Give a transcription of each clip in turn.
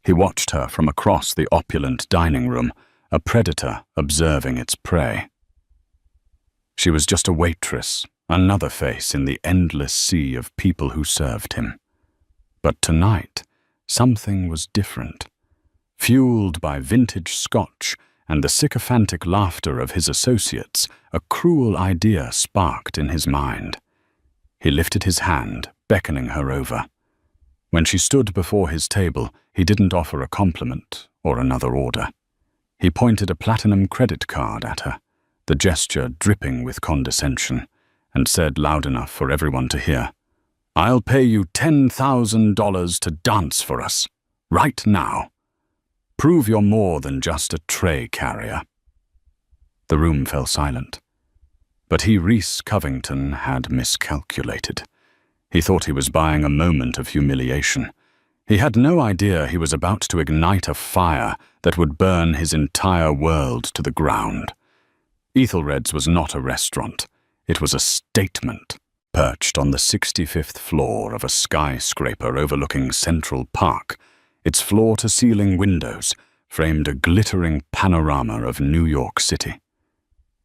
He watched her from across the opulent dining room, a predator observing its prey. She was just a waitress, another face in the endless sea of people who served him. But tonight, something was different. Fueled by vintage scotch and the sycophantic laughter of his associates, a cruel idea sparked in his mind. He lifted his hand, beckoning her over. When she stood before his table, he didn't offer a compliment or another order. He pointed a platinum credit card at her, the gesture dripping with condescension, and said loud enough for everyone to hear, "I'll pay you $10,000 to dance for us, right now. Prove you're more than just a tray carrier." The room fell silent. But Rhys Covington had miscalculated. He thought he was buying a moment of humiliation. He had no idea he was about to ignite a fire that would burn his entire world to the ground. Ethelred's was not a restaurant. It was a statement, perched on the 65th floor of a skyscraper overlooking Central Park. Its floor-to-ceiling windows framed a glittering panorama of New York City.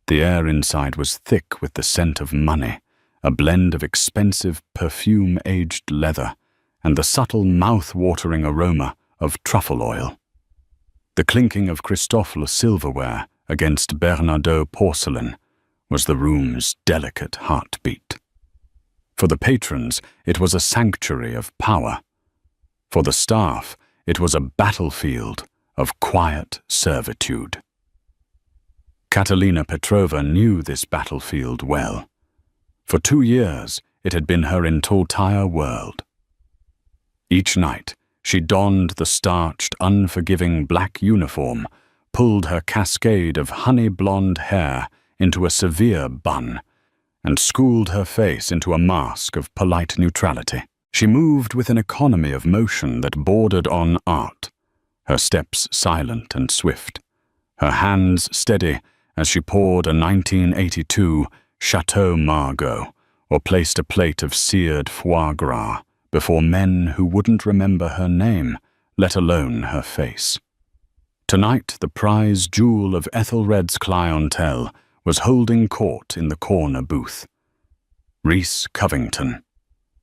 The air inside was thick with the scent of money, a blend of expensive perfume-aged leather, and the subtle mouth-watering aroma of truffle oil. The clinking of Christofle silverware against Bernardeau porcelain was the room's delicate heartbeat. For the patrons, it was a sanctuary of power. For the staff, it was a battlefield of quiet servitude. Catalina Petrova knew this battlefield well. For 2 years, it had been her entire world. Each night, she donned the starched, unforgiving black uniform, pulled her cascade of honey-blonde hair into a severe bun, and schooled her face into a mask of polite neutrality. She moved with an economy of motion that bordered on art, her steps silent and swift, her hands steady as she poured a 1982 Chateau Margaux or placed a plate of seared foie gras before men who wouldn't remember her name, let alone her face. Tonight, the prize jewel of Ethelred's clientele was holding court in the corner booth. Rhys Covington.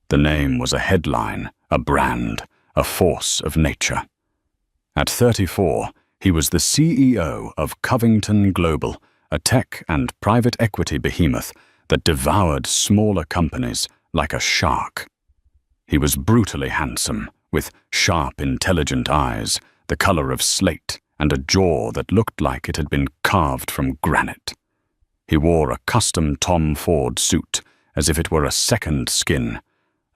The name was a headline, a brand, a force of nature. At 34, he was the CEO of Covington Global, a tech and private equity behemoth that devoured smaller companies like a shark. He was brutally handsome, with sharp, intelligent eyes, the color of slate, and a jaw that looked like it had been carved from granite. He wore a custom Tom Ford suit, as if it were a second skin,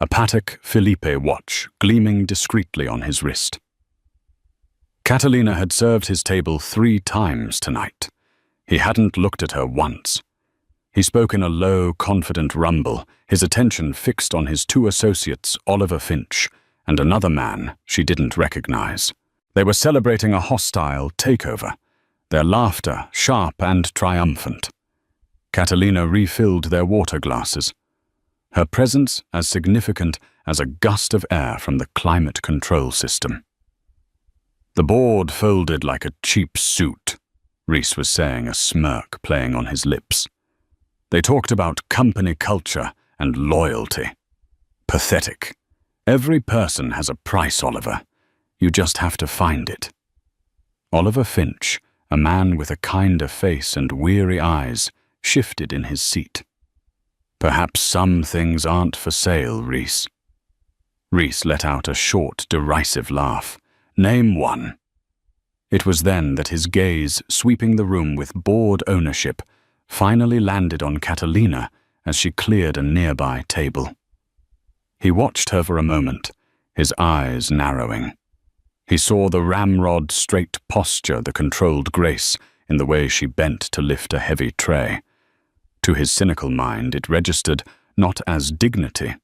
a Patek Philippe watch gleaming discreetly on his wrist. Catalina had served his table 3 times tonight. He hadn't looked at her once. He spoke in a low, confident rumble, his attention fixed on his 2 associates, Oliver Finch, and another man she didn't recognize. They were celebrating a hostile takeover, their laughter sharp and triumphant. Catalina refilled their water glasses, her presence as significant as a gust of air from the climate control system. The board folded like a cheap suit, Rhys was saying, a smirk playing on his lips. They talked about company culture and loyalty. Pathetic. Every person has a price, Oliver. You just have to find it. Oliver Finch, a man with a kinder face and weary eyes, shifted in his seat. Perhaps some things aren't for sale, Rhys. Rhys let out a short, derisive laugh. Name one. It was then that his gaze, sweeping the room with bored ownership, finally landed on Catalina as she cleared a nearby table. He watched her for a moment, his eyes narrowing. He saw the ramrod straight posture, the controlled grace in the way she bent to lift a heavy tray. To his cynical mind, it registered not as dignity,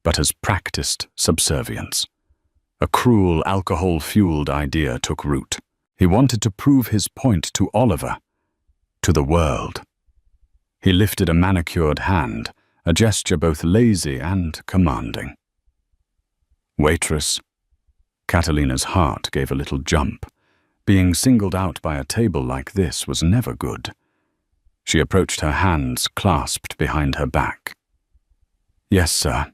but as practiced subservience. A cruel, alcohol-fueled idea took root. He wanted to prove his point to Oliver, to the world. He lifted a manicured hand, a gesture both lazy and commanding. Waitress, Catalina's heart gave a little jump. Being singled out by a table like this was never good. She approached, her hands clasped behind her back. "Yes, sir."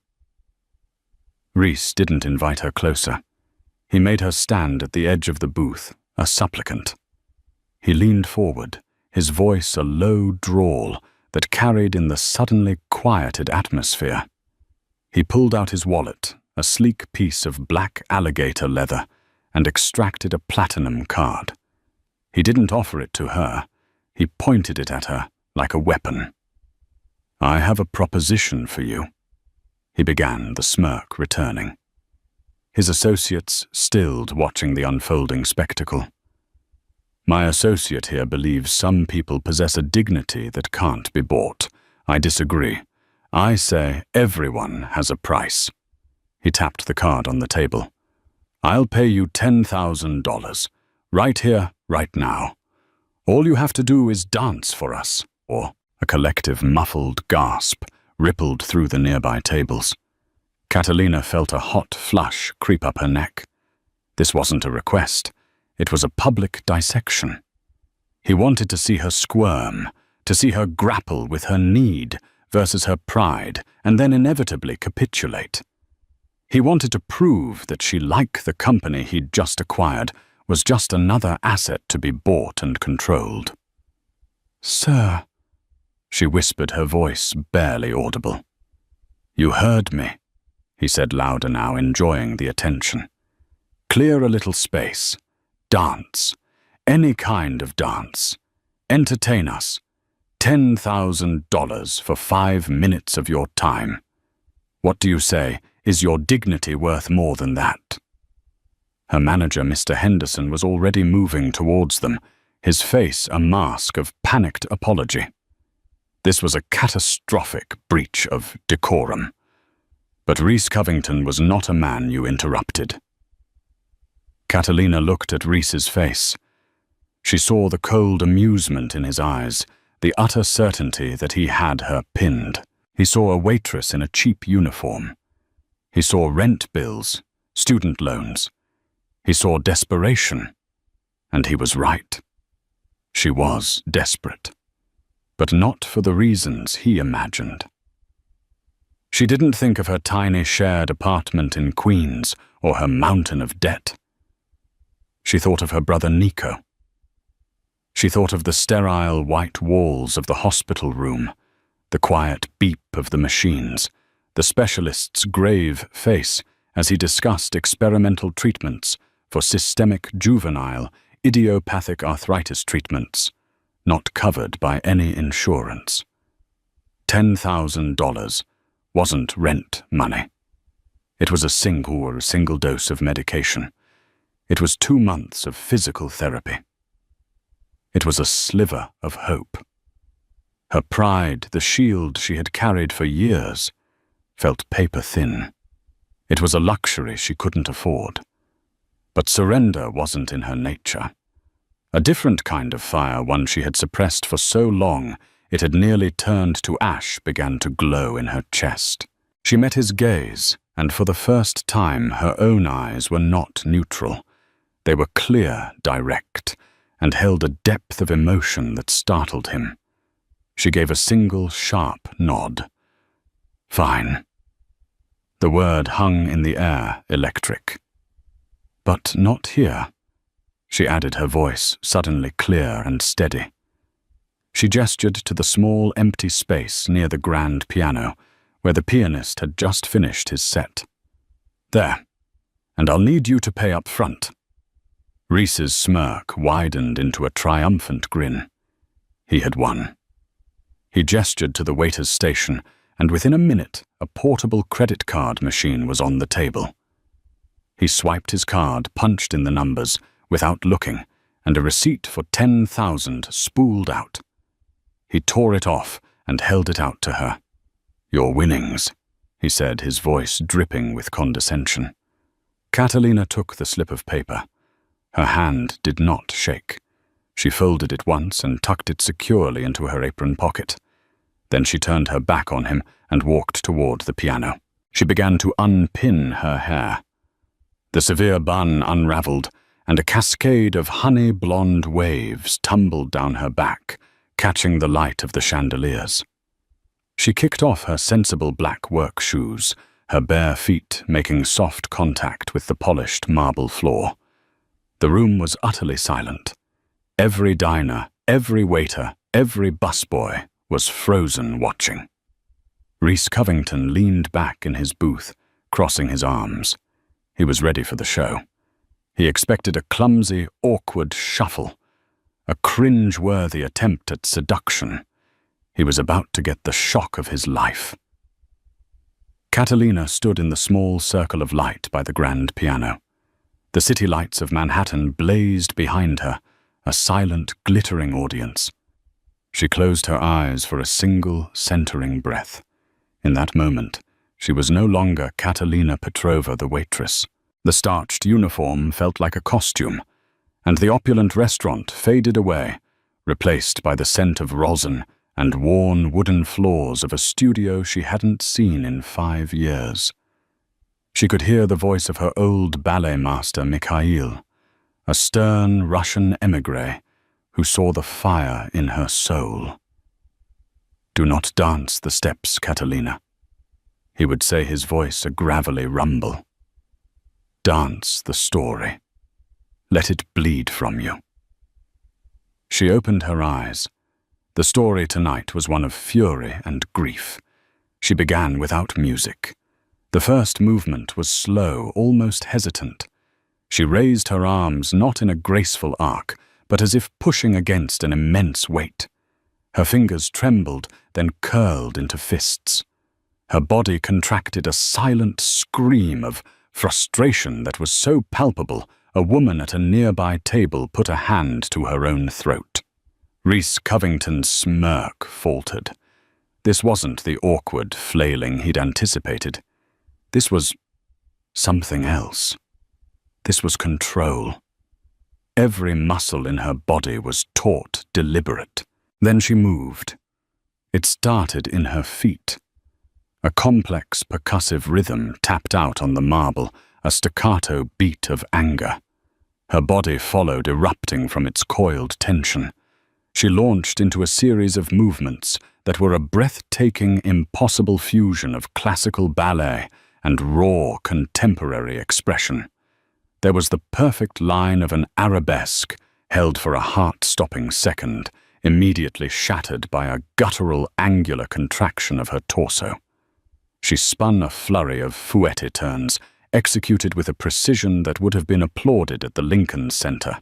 Reese didn't invite her closer. He made her stand at the edge of the booth, a supplicant. He leaned forward, his voice a low drawl that carried in the suddenly quieted atmosphere. He pulled out his wallet, a sleek piece of black alligator leather, and extracted a platinum card. He didn't offer it to her. He pointed it at her like a weapon. "I have a proposition for you," he began, the smirk returning. His associates stilled, watching the unfolding spectacle. "My associate here believes some people possess a dignity that can't be bought. I disagree. I say everyone has a price." He tapped the card on the table. "I'll pay you $10,000, right here, right now. All you have to do is dance for us," or a collective muffled gasp rippled through the nearby tables. Catalina felt a hot flush creep up her neck. This wasn't a request. It was a public dissection. He wanted to see her squirm, to see her grapple with her need versus her pride, and then inevitably capitulate. He wanted to prove that she, like the company he'd just acquired, was just another asset to be bought and controlled. "Sir," she whispered, her voice barely audible. "You heard me," he said louder now, enjoying the attention. "Clear a little space. Dance. Any kind of dance. Entertain us. $10,000 for 5 minutes of your time. What do you say? Is your dignity worth more than that?" Her manager, Mr. Henderson, was already moving towards them, his face a mask of panicked apology. This was a catastrophic breach of decorum. But Reese Covington was not a man you interrupted. Catalina looked at Reese's face. She saw the cold amusement in his eyes, the utter certainty that he had her pinned. He saw a waitress in a cheap uniform. He saw rent bills, student loans. He saw desperation. And he was right. She was desperate. But not for the reasons he imagined. She didn't think of her tiny shared apartment in Queens or her mountain of debt. She thought of her brother Nico. She thought of the sterile white walls of the hospital room, the quiet beep of the machines, the specialist's grave face as he discussed experimental treatments for systemic juvenile idiopathic arthritis treatments, not covered by any insurance. $10,000 wasn't rent money. It was a single dose of medication. It was 2 months of physical therapy. It was a sliver of hope. Her pride, the shield she had carried for years, felt paper thin. It was a luxury she couldn't afford. But surrender wasn't in her nature. A different kind of fire, one she had suppressed for so long it had nearly turned to ash, began to glow in her chest. She met his gaze, and for the first time her own eyes were not neutral. They were clear, direct, and held a depth of emotion that startled him. She gave a single sharp nod. "Fine." The word hung in the air, electric. "But not here," she added, her voice suddenly clear and steady. She gestured to the small empty space near the grand piano, where the pianist had just finished his set. "There, and I'll need you to pay up front." Reese's smirk widened into a triumphant grin. He had won. He gestured to the waiter's station, and within a minute a portable credit card machine was on the table. He swiped his card, punched in the numbers, without looking, and a receipt for $10,000 spooled out. He tore it off and held it out to her. "Your winnings," he said, his voice dripping with condescension. Catalina took the slip of paper. Her hand did not shake. She folded it once and tucked it securely into her apron pocket. Then she turned her back on him and walked toward the piano. She began to unpin her hair. The severe bun unraveled, and a cascade of honey-blonde waves tumbled down her back, catching the light of the chandeliers. She kicked off her sensible black work shoes, her bare feet making soft contact with the polished marble floor. The room was utterly silent. Every diner, every waiter, every busboy was frozen watching. Rhys Covington leaned back in his booth, crossing his arms. He was ready for the show. He expected a clumsy, awkward shuffle, a cringe-worthy attempt at seduction. He was about to get the shock of his life. Catalina stood in the small circle of light by the grand piano. The city lights of Manhattan blazed behind her, a silent, glittering audience. She closed her eyes for a single, centering breath. In that moment, she was no longer Catalina Petrova, the waitress. The starched uniform felt like a costume, and the opulent restaurant faded away, replaced by the scent of rosin and worn wooden floors of a studio she hadn't seen in 5 years. She could hear the voice of her old ballet master Mikhail, a stern Russian émigré who saw the fire in her soul. "Do not dance the steps, Catalina," he would say, his voice a gravelly rumble. "Dance the story. Let it bleed from you." She opened her eyes. The story tonight was one of fury and grief. She began without music. The first movement was slow, almost hesitant. She raised her arms not in a graceful arc, but as if pushing against an immense weight. Her fingers trembled, then curled into fists. Her body contracted a silent scream of frustration that was so palpable, a woman at a nearby table put a hand to her own throat. Rhys Covington's smirk faltered. This wasn't the awkward flailing he'd anticipated. This was something else. This was control. Every muscle in her body was taut, deliberate. Then she moved. It started in her feet. A complex, percussive rhythm tapped out on the marble, a staccato beat of anger. Her body followed, erupting from its coiled tension. She launched into a series of movements that were a breathtaking, impossible fusion of classical ballet and raw, contemporary expression. There was the perfect line of an arabesque, held for a heart-stopping second, immediately shattered by a guttural, angular contraction of her torso. She spun a flurry of fouette turns, executed with a precision that would have been applauded at the Lincoln Center,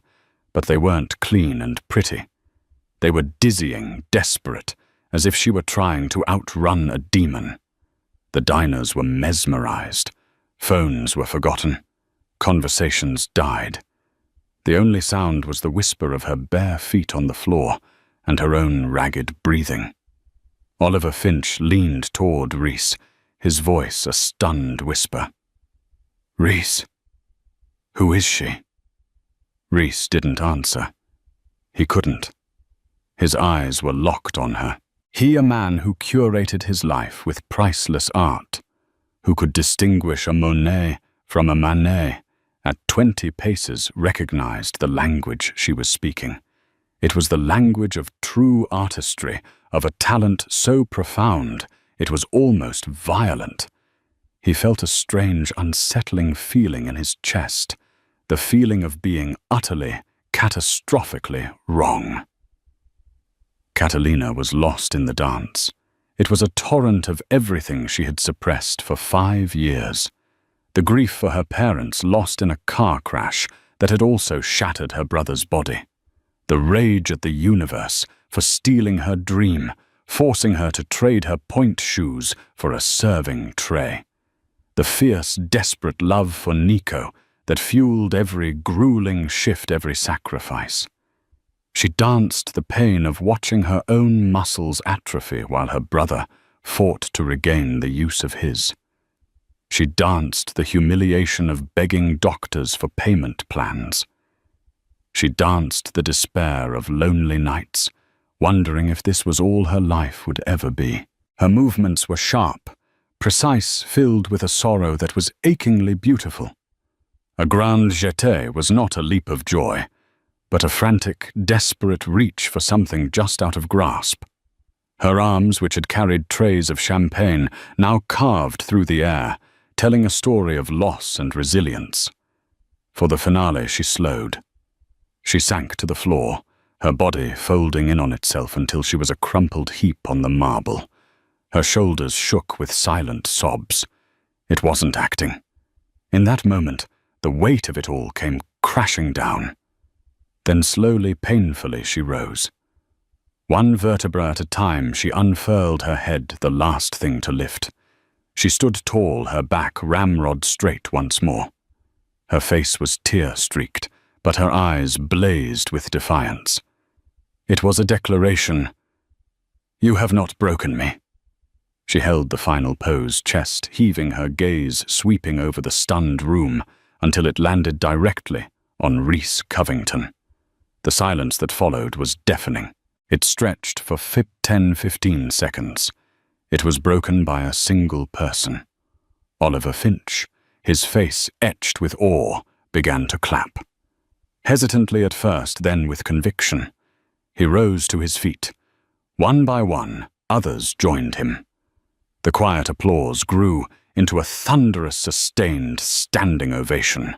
but they weren't clean and pretty. They were dizzying, desperate, as if she were trying to outrun a demon. The diners were mesmerized. Phones were forgotten. Conversations died. The only sound was the whisper of her bare feet on the floor and her own ragged breathing. Oliver Finch leaned toward Rhys, his voice a stunned whisper. "Rhys, who is she?" Rhys didn't answer. He couldn't. His eyes were locked on her. He, a man who curated his life with priceless art, who could distinguish a Monet from a Manet, at 20 paces recognized the language she was speaking. It was the language of true artistry, of a talent so profound it was almost violent. He felt a strange, unsettling feeling in his chest, the feeling of being utterly, catastrophically wrong. Catalina was lost in the dance. It was a torrent of everything she had suppressed for 5 years. The grief for her parents lost in a car crash that had also shattered her brother's body. The rage at the universe for stealing her dream, forcing her to trade her point shoes for a serving tray. The fierce, desperate love for Nico that fueled every grueling shift, every sacrifice. She danced the pain of watching her own muscles atrophy while her brother fought to regain the use of his. She danced the humiliation of begging doctors for payment plans. She danced the despair of lonely nights, wondering if this was all her life would ever be. Her movements were sharp, precise, filled with a sorrow that was achingly beautiful. A grand jeté was not a leap of joy, but a frantic, desperate reach for something just out of grasp. Her arms, which had carried trays of champagne, now carved through the air, telling a story of loss and resilience. For the finale, she slowed. She sank to the floor, her body folding in on itself until she was a crumpled heap on the marble. Her shoulders shook with silent sobs. It wasn't acting. In that moment, the weight of it all came crashing down. Then slowly, painfully, she rose. One vertebra at a time, she unfurled her head, the last thing to lift. She stood tall, her back ramrod straight once more. Her face was tear-streaked, but her eyes blazed with defiance. It was a declaration. "You have not broken me." She held the final pose, chest heaving, her gaze sweeping over the stunned room until it landed directly on Rhys Covington. The silence that followed was deafening. It stretched for 10-15 seconds. It was broken by a single person. Oliver Finch, his face etched with awe, began to clap. Hesitantly at first, then with conviction. He rose to his feet. One by one, others joined him. The quiet applause grew into a thunderous, sustained, standing ovation.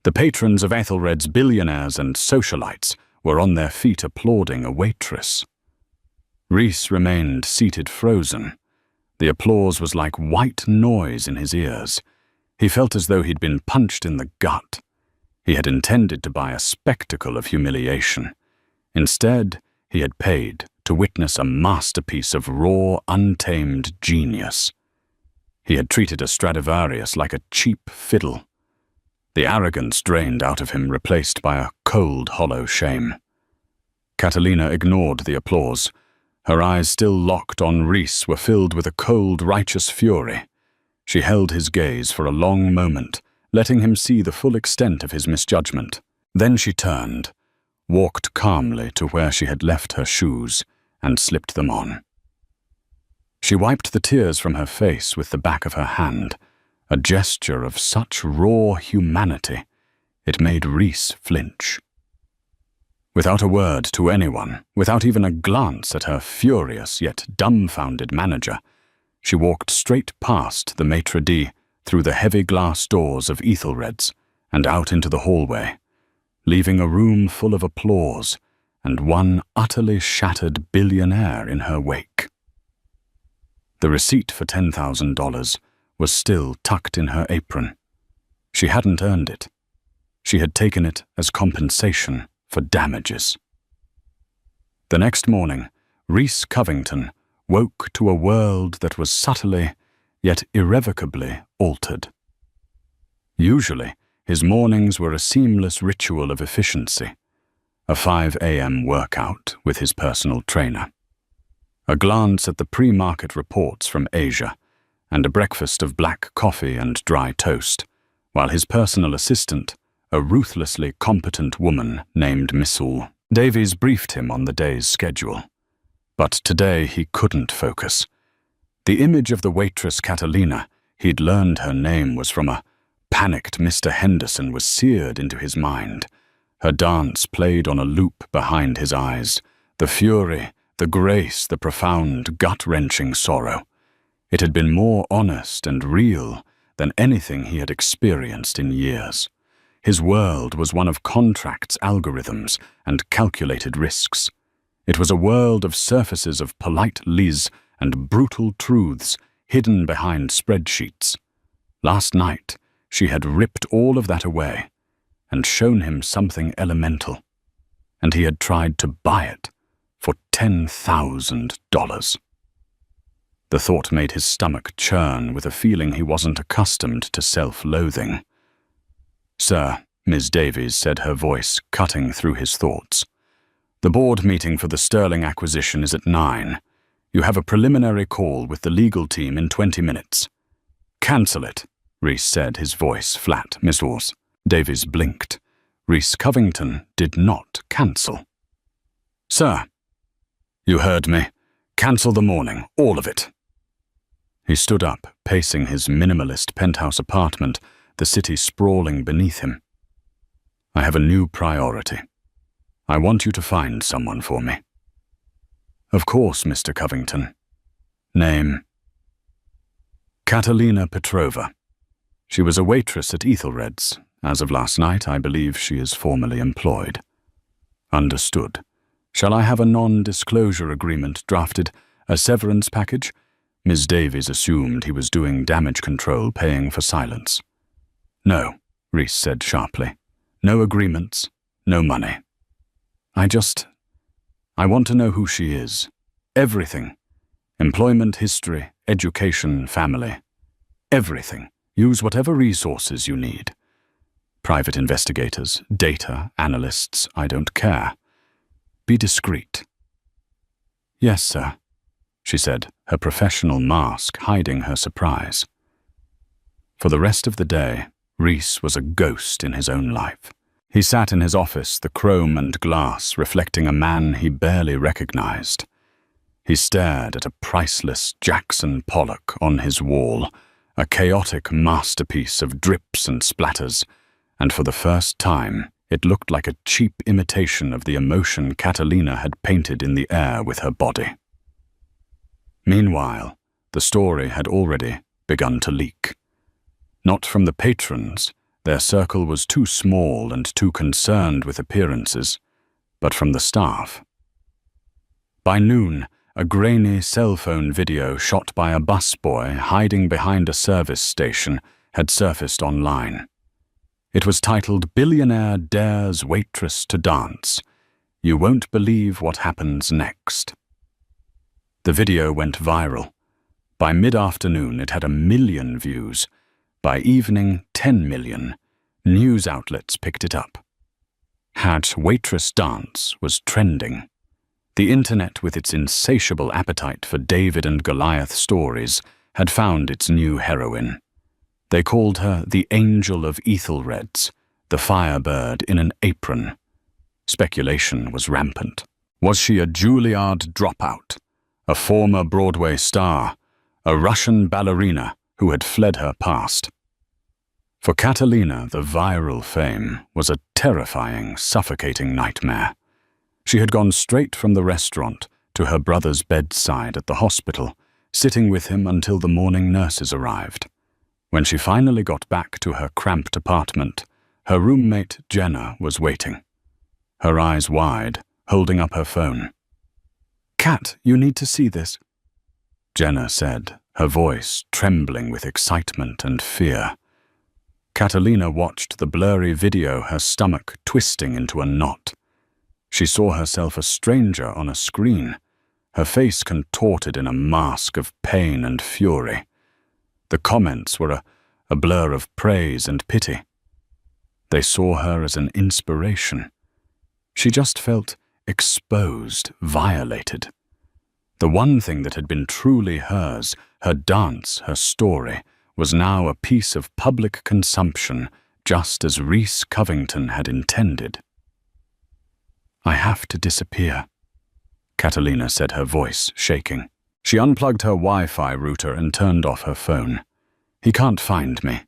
The patrons of Ethelred's billionaires and socialites were on their feet applauding a waitress. Rhys remained seated frozen. The applause was like white noise in his ears. He felt as though he'd been punched in the gut. He had intended to buy a spectacle of humiliation. Instead, he had paid to witness a masterpiece of raw, untamed genius. He had treated a Stradivarius like a cheap fiddle. The arrogance drained out of him, replaced by a cold, hollow shame. Catalina ignored the applause. Her eyes, still locked on Rhys, were filled with a cold, righteous fury. She held his gaze for a long moment, letting him see the full extent of his misjudgment. Then she turned, walked calmly to where she had left her shoes, and slipped them on. She wiped the tears from her face with the back of her hand, a gesture of such raw humanity, it made Rhys flinch. Without a word to anyone, without even a glance at her furious yet dumbfounded manager, she walked straight past the maitre d', through the heavy glass doors of Ethelred's, and out into the hallway, leaving a room full of applause and one utterly shattered billionaire in her wake. The receipt for $10,000 was still tucked in her apron. She hadn't earned it. She had taken it as compensation for damages. The next morning, Rhys Covington woke to a world that was subtly, yet irrevocably, altered. Usually, his mornings were a seamless ritual of efficiency, a 5 a.m. workout with his personal trainer, a glance at the pre-market reports from Asia, and a breakfast of black coffee and dry toast, while his personal assistant, a ruthlessly competent woman named Missoul, Davies briefed him on the day's schedule. But today he couldn't focus. The image of the waitress Catalina, he'd learned her name was from a panicked Mr. Henderson, was seared into his mind. Her dance played on a loop behind his eyes, the fury, the grace, the profound, gut-wrenching sorrow. It had been more honest and real than anything he had experienced in years. His world was one of contracts, algorithms, and calculated risks. It was a world of surfaces of polite lies and brutal truths hidden behind spreadsheets. Last night, she had ripped all of that away and shown him something elemental, and he had tried to buy it for $10,000. The thought made his stomach churn with a feeling he wasn't accustomed to self-loathing. "Sir," Ms. Davies said, her voice cutting through his thoughts. "The board meeting for the Sterling acquisition is at 9. You have a preliminary call with the legal team in 20 minutes. Cancel it," Rhys said, his voice flat. "Miss Wars." Davies blinked. Rhys Covington did not cancel. "Sir." "You heard me. Cancel the morning, all of it." He stood up, pacing his minimalist penthouse apartment, the city sprawling beneath him. I have a new priority. I want you to find someone for me. Of course, Mr. Covington. Name? Catalina Petrova. She was a waitress at Ethelred's. As of last night, I believe she is formally employed. Understood. Shall I have a non-disclosure agreement drafted? A severance package? Ms. Davies assumed he was doing damage control, paying for silence. No, Reese said sharply. No agreements, no money. I want to know who she is. Everything. Employment history, education, family. Everything. Use whatever resources you need. Private investigators, data, analysts, I don't care. Be discreet. Yes, sir, she said, her professional mask hiding her surprise. For the rest of the day, Reese was a ghost in his own life. He sat in his office, the chrome and glass reflecting a man he barely recognized. He stared at a priceless Jackson Pollock on his wall, a chaotic masterpiece of drips and splatters, and for the first time, it looked like a cheap imitation of the emotion Catalina had painted in the air with her body. Meanwhile, the story had already begun to leak. Not from the patrons, their circle was too small and too concerned with appearances, but from the staff. By noon, a grainy cell phone video shot by a busboy hiding behind a service station had surfaced online. It was titled "Billionaire Dares Waitress to Dance. You won't believe what happens next." The video went viral. By mid-afternoon, it had 1 million views. By evening, 10 million. News outlets picked it up. Waitress Dance was trending. The internet, with its insatiable appetite for David and Goliath stories, had found its new heroine. They called her the Angel of Ethelred's, the firebird in an apron. Speculation was rampant. Was she a Juilliard dropout, a former Broadway star, a Russian ballerina who had fled her past? For Catalina, the viral fame was a terrifying, suffocating nightmare. She had gone straight from the restaurant to her brother's bedside at the hospital, sitting with him until the morning nurses arrived. When she finally got back to her cramped apartment, her roommate Jenna was waiting. Her eyes wide, holding up her phone. "Kat, you need to see this," Jenna said, her voice trembling with excitement and fear. Catalina watched the blurry video, her stomach twisting into a knot. She saw herself a stranger on a screen, her face contorted in a mask of pain and fury. The comments were a blur of praise and pity. They saw her as an inspiration. She just felt exposed, violated. The one thing that had been truly hers, her dance, her story, was now a piece of public consumption, just as Reese Covington had intended. "I have to disappear," Catalina said, her voice shaking. She unplugged her Wi-Fi router and turned off her phone. "He can't find me."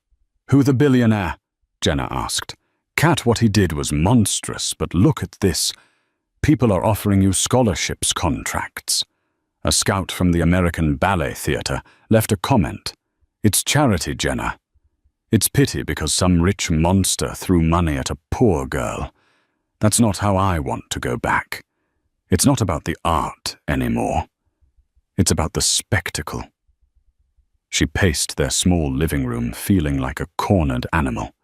"Who the billionaire?" Jenna asked. "Kat, what he did was monstrous, but look at this. People are offering you scholarships contracts." A scout from the American Ballet Theatre left a comment. "It's charity, Jenna. It's pity because some rich monster threw money at a poor girl. That's not how I want to go back. It's not about the art anymore. It's about the spectacle." She paced their small living room, feeling like a cornered animal.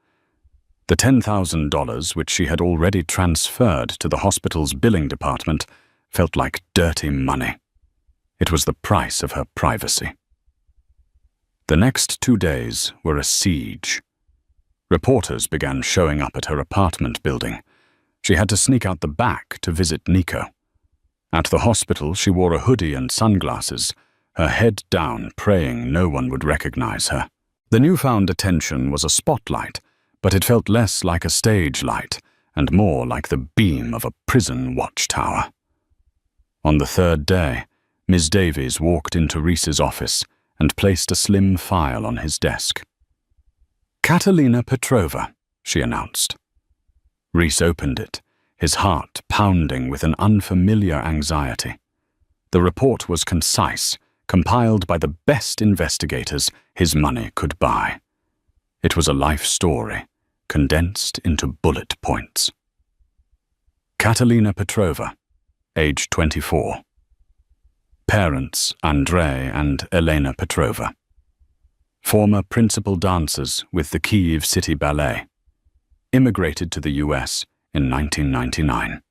The $10,000, which she had already transferred to the hospital's billing department, felt like dirty money. It was the price of her privacy. The next 2 days were a siege. Reporters began showing up at her apartment building. She had to sneak out the back to visit Nico. At the hospital, she wore a hoodie and sunglasses, her head down, praying no one would recognize her. The newfound attention was a spotlight, but it felt less like a stage light and more like the beam of a prison watchtower. On the 3rd day, Ms. Davies walked into Reese's office and placed a slim file on his desk. "Catalina Petrova," she announced. Reese opened it, his heart pounding with an unfamiliar anxiety. The report was concise, compiled by the best investigators his money could buy. It was a life story, condensed into bullet points. Catalina Petrova, age 24. Parents Andrei and Elena Petrova. Former principal dancers with the Kyiv City Ballet. Immigrated to the US in 1999.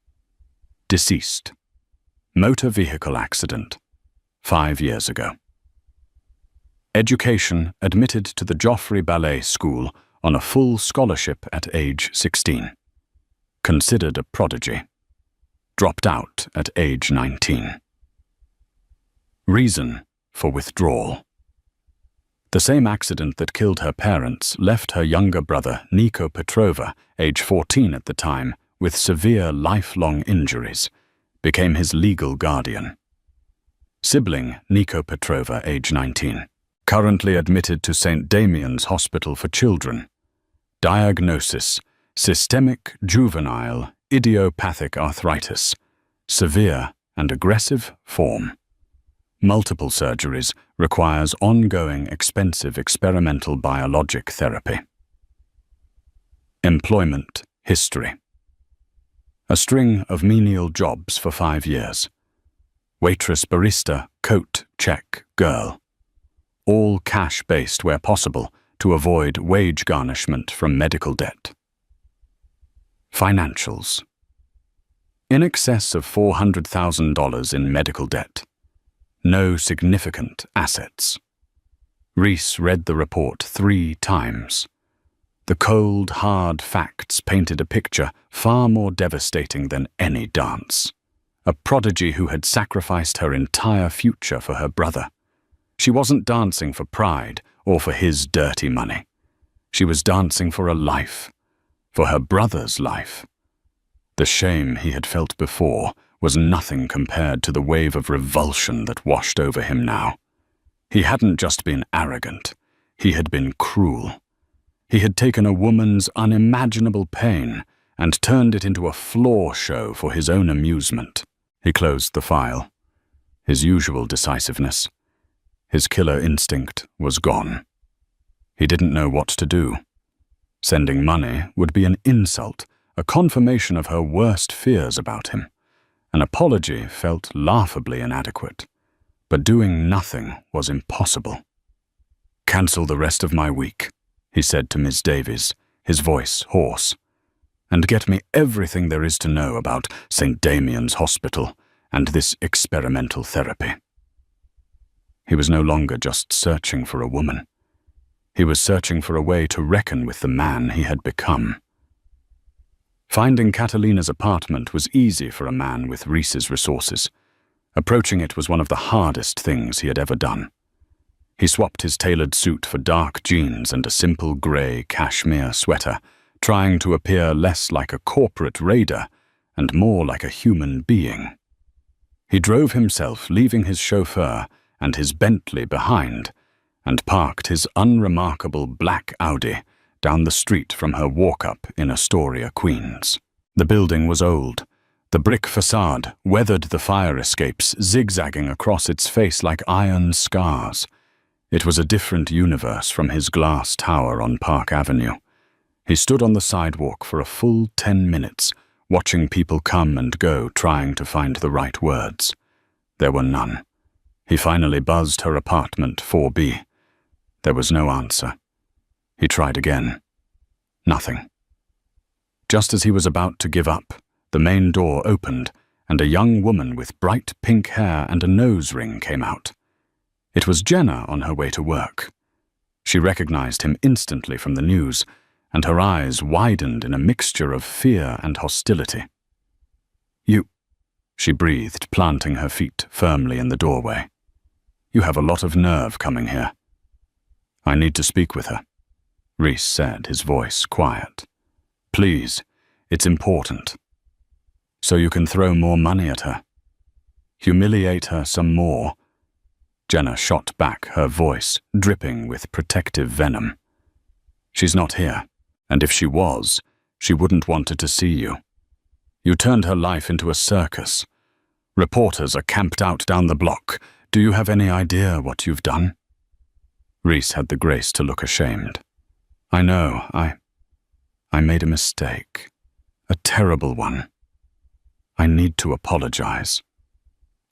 Deceased. Motor vehicle accident. 5 years ago. Education admitted to the Joffrey Ballet School on a full scholarship at age 16. Considered a prodigy. Dropped out at age 19. Reason for withdrawal. The same accident that killed her parents left her younger brother, Nico Petrova, age 14 at the time, with severe lifelong injuries, became his legal guardian. Sibling, Nico Petrova, age 19. Currently admitted to St. Damian's Hospital for Children. Diagnosis: systemic juvenile idiopathic arthritis, severe and aggressive form. Multiple surgeries, requires ongoing expensive experimental biologic therapy. Employment history. A string of menial jobs for 5 years. Waitress, barista, coat, check, girl. All cash-based where possible to avoid wage garnishment from medical debt. Financials. In excess of $400,000 in medical debt. No significant assets. Reese read the report 3 times. The cold, hard facts painted a picture far more devastating than any dance. A prodigy who had sacrificed her entire future for her brother. She wasn't dancing for pride or for his dirty money. She was dancing for a life, for her brother's life. The shame he had felt before was nothing compared to the wave of revulsion that washed over him now. He hadn't just been arrogant, he had been cruel. He had taken a woman's unimaginable pain and turned it into a floor show for his own amusement. He closed the file. His usual decisiveness. His killer instinct was gone. He didn't know what to do. Sending money would be an insult, a confirmation of her worst fears about him. An apology felt laughably inadequate, but doing nothing was impossible. "Cancel the rest of my week," he said to Ms. Davies, his voice hoarse, "and get me everything there is to know about St. Damian's Hospital and this experimental therapy." He was no longer just searching for a woman. He was searching for a way to reckon with the man he had become. Finding Catalina's apartment was easy for a man with Reese's resources. Approaching it was one of the hardest things he had ever done. He swapped his tailored suit for dark jeans and a simple grey cashmere sweater, trying to appear less like a corporate raider and more like a human being. He drove himself, leaving his chauffeur and his Bentley behind, and parked his unremarkable black Audi down the street from her walk-up in Astoria, Queens. The building was old. The brick facade weathered the fire escapes, zigzagging across its face like iron scars. It was a different universe from his glass tower on Park Avenue. He stood on the sidewalk for a full 10 minutes, watching people come and go, trying to find the right words. There were none. He finally buzzed her apartment, 4B. There was no answer. He tried again. Nothing. Just as he was about to give up, the main door opened, and a young woman with bright pink hair and a nose ring came out. It was Jenna on her way to work. She recognized him instantly from the news, and her eyes widened in a mixture of fear and hostility. "You," she breathed, planting her feet firmly in the doorway. "You have a lot of nerve coming here." "I need to speak with her," Reese said, his voice quiet. "Please, it's important. So you can throw more money at her. Humiliate her some more." Jenna shot back, her voice dripping with protective venom. She's not here, and if she was, she wouldn't want to see you. You turned her life into a circus. Reporters are camped out down the block. Do you have any idea what you've done?" Reese had the grace to look ashamed. "I know, I made a mistake. A terrible one. I need to apologize."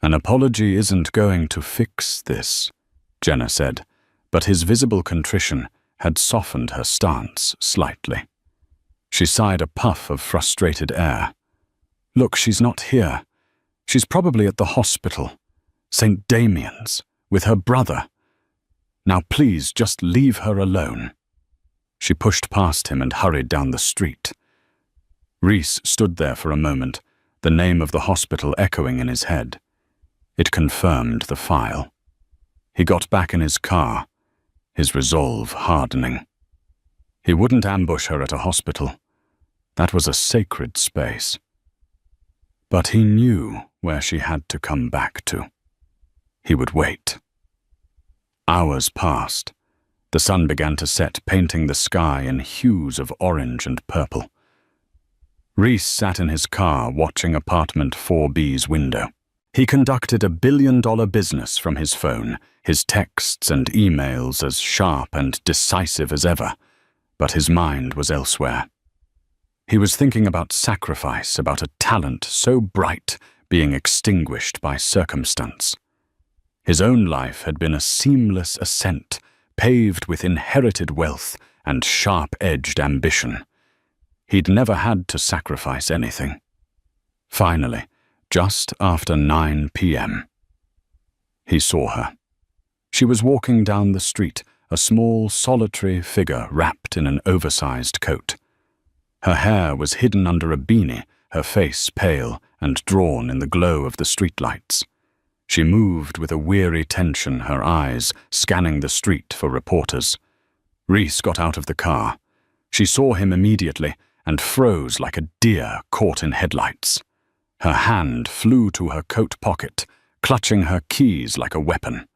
"An apology isn't going to fix this," Jenna said, but his visible contrition had softened her stance slightly. She sighed a puff of frustrated air. "Look, she's not here. She's probably at the hospital, St. Damian's, with her brother. Now please just leave her alone." She pushed past him and hurried down the street. Reese stood there for a moment, the name of the hospital echoing in his head. It confirmed the file. He got back in his car, his resolve hardening. He wouldn't ambush her at a hospital. That was a sacred space. But he knew where she had to come back to. He would wait. Hours passed. The sun began to set, painting the sky in hues of orange and purple. Reese sat in his car watching apartment 4B's window. He conducted $1 billion business from his phone, his texts and emails as sharp and decisive as ever, but his mind was elsewhere. He was thinking about sacrifice, about a talent so bright being extinguished by circumstance. His own life had been a seamless ascent, paved with inherited wealth and sharp-edged ambition. He'd never had to sacrifice anything. Finally, just after 9 p.m., he saw her. She was walking down the street, a small, solitary figure wrapped in an oversized coat. Her hair was hidden under a beanie, her face pale and drawn in the glow of the streetlights. She moved with a weary tension, her eyes scanning the street for reporters. Reese got out of the car. She saw him immediately and froze like a deer caught in headlights. Her hand flew to her coat pocket, clutching her keys like a weapon.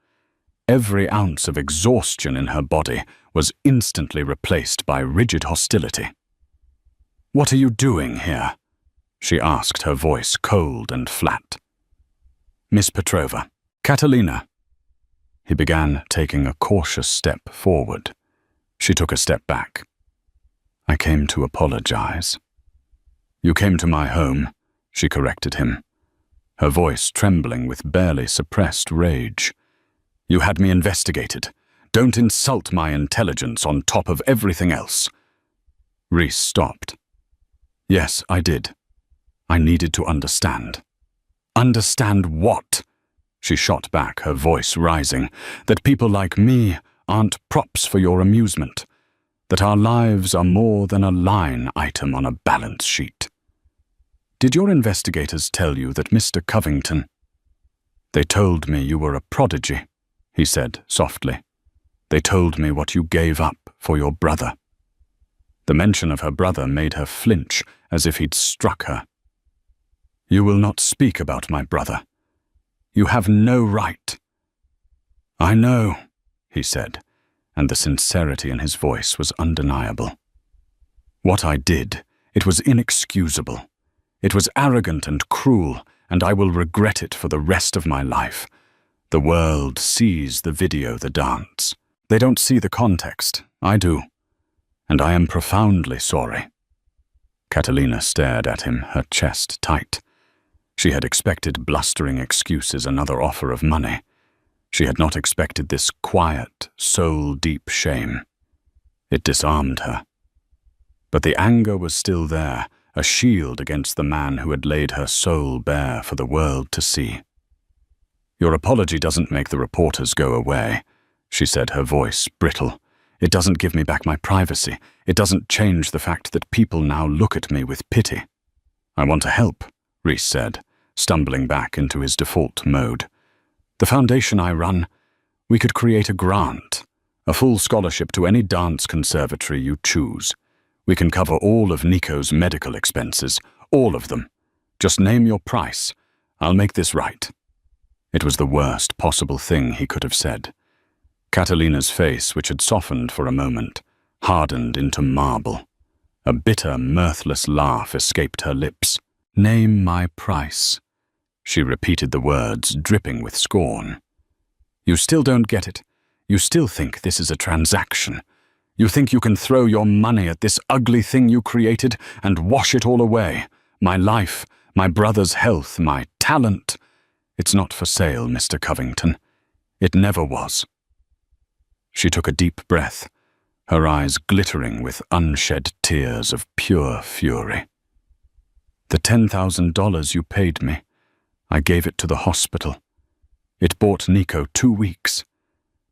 Every ounce of exhaustion in her body was instantly replaced by rigid hostility. "What are you doing here?" she asked, her voice cold and flat. "Miss Petrova, Catalina." He began taking a cautious step forward. She took a step back. "I came to apologize." "You came to my home," she corrected him, her voice trembling with barely suppressed rage. "You had me investigated. Don't insult my intelligence on top of everything else." Reese stopped. "Yes, I did. I needed to understand." "Understand what?" She shot back, her voice rising. "That people like me aren't props for your amusement. That our lives are more than a line item on a balance sheet." "Did your investigators tell you that Mr. Covington—" "They told me you were a prodigy," he said softly. "They told me what you gave up for your brother." The mention of her brother made her flinch, as if he'd struck her. "You will not speak about my brother. You have no right." "I know," he said, and the sincerity in his voice was undeniable. "What I did, it was inexcusable. It was arrogant and cruel, and I will regret it for the rest of my life. The world sees the video, the dance. They don't see the context. I do. And I am profoundly sorry." Catalina stared at him, her chest tight. She had expected blustering excuses, another offer of money. She had not expected this quiet, soul-deep shame. It disarmed her. But the anger was still there, a shield against the man who had laid her soul bare for the world to see. "Your apology doesn't make the reporters go away," she said, her voice brittle. "It doesn't give me back my privacy. It doesn't change the fact that people now look at me with pity." "I want to help," Reese said, stumbling back into his default mode. "The foundation I run, we could create a grant, a full scholarship to any dance conservatory you choose. We can cover all of Nico's medical expenses, all of them. Just name your price. I'll make this right." It was the worst possible thing he could have said. Catalina's face, which had softened for a moment, hardened into marble. A bitter, mirthless laugh escaped her lips. "Name my price." She repeated the words, dripping with scorn. "You still don't get it. You still think this is a transaction. You think you can throw your money at this ugly thing you created and wash it all away. My life, my brother's health, my talent. It's not for sale, Mr. Covington. It never was." She took a deep breath, her eyes glittering with unshed tears of pure fury. "The $10,000 you paid me, I gave it to the hospital. It bought Nico 2 weeks.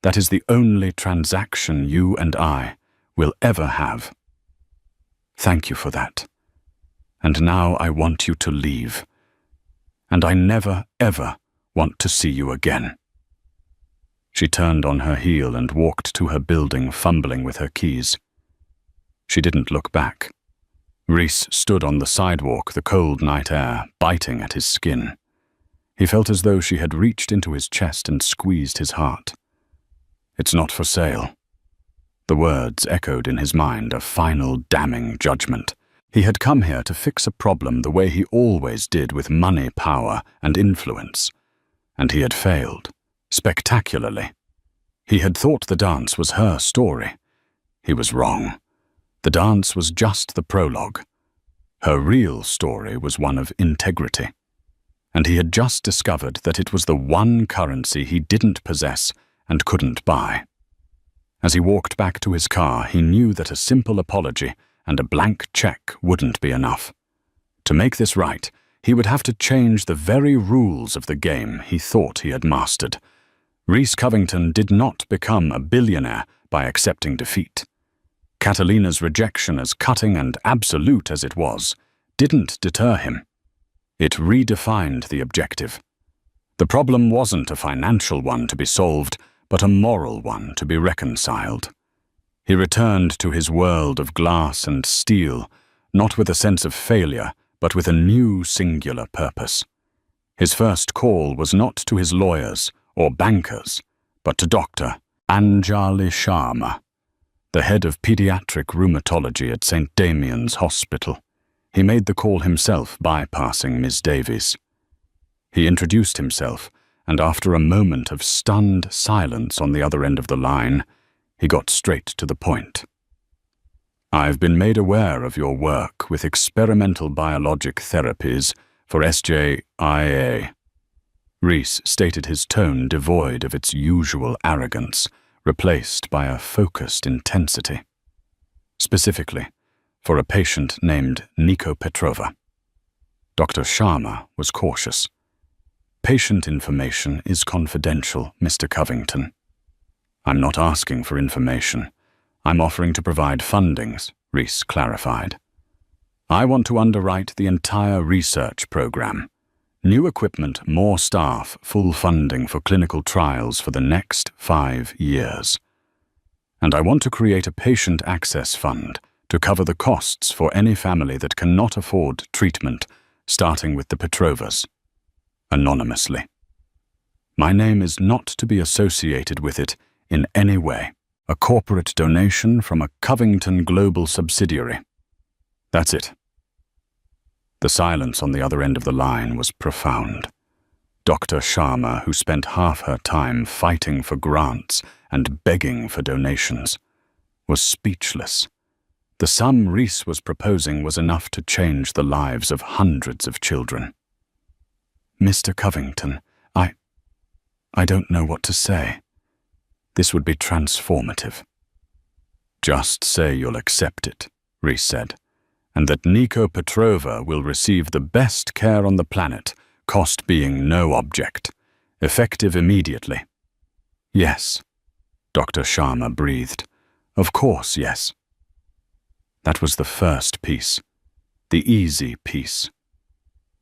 That is the only transaction you and I will ever have. Thank you for that. And now I want you to leave. And I never, ever want to see you again." She turned on her heel and walked to her building, fumbling with her keys. She didn't look back. Reese stood on the sidewalk, the cold night air biting at his skin. He felt as though she had reached into his chest and squeezed his heart. "It's not for sale." The words echoed in his mind, a final damning judgment. He had come here to fix a problem the way he always did, with money, power, and influence. And he had failed, spectacularly. He had thought the dance was her story. He was wrong. The dance was just the prologue. Her real story was one of integrity. And he had just discovered that it was the one currency he didn't possess and couldn't buy. As he walked back to his car, he knew that a simple apology and a blank check wouldn't be enough. To make this right, he would have to change the very rules of the game he thought he had mastered. Reese Covington did not become a billionaire by accepting defeat. Catalina's rejection, as cutting and absolute as it was, didn't deter him. It redefined the objective. The problem wasn't a financial one to be solved, but a moral one to be reconciled. He returned to his world of glass and steel, not with a sense of failure, but with a new singular purpose. His first call was not to his lawyers or bankers, but to Dr. Anjali Sharma, the head of pediatric rheumatology at St. Damian's Hospital. He made the call himself, bypassing Ms. Davies. He introduced himself, and after a moment of stunned silence on the other end of the line, he got straight to the point. "I've been made aware of your work with experimental biologic therapies for SJIA." Reese stated, his tone devoid of its usual arrogance, replaced by a focused intensity. Specifically, for a patient named Nico Petrova. Dr. Sharma was cautious. "Patient information is confidential, Mr. Covington." "I'm not asking for information. I'm offering to provide fundings," Reese clarified. "I want to underwrite the entire research program. New equipment, more staff, full funding for clinical trials for the next 5 years. And I want to create a patient access fund to cover the costs for any family that cannot afford treatment, starting with the Petrovas. Anonymously. My name is not to be associated with it in any way. A corporate donation from a Covington Global subsidiary. That's it." The silence on the other end of the line was profound. Dr. Sharma, who spent half her time fighting for grants and begging for donations, was speechless. The sum Reese was proposing was enough to change the lives of hundreds of children. "Mr. Covington, I don't know what to say. This would be transformative." "Just say you'll accept it," Reese said, "and that Nico Petrova will receive the best care on the planet, cost being no object, effective immediately." "Yes," Dr. Sharma breathed. "Of course, yes." That was the first piece, the easy piece.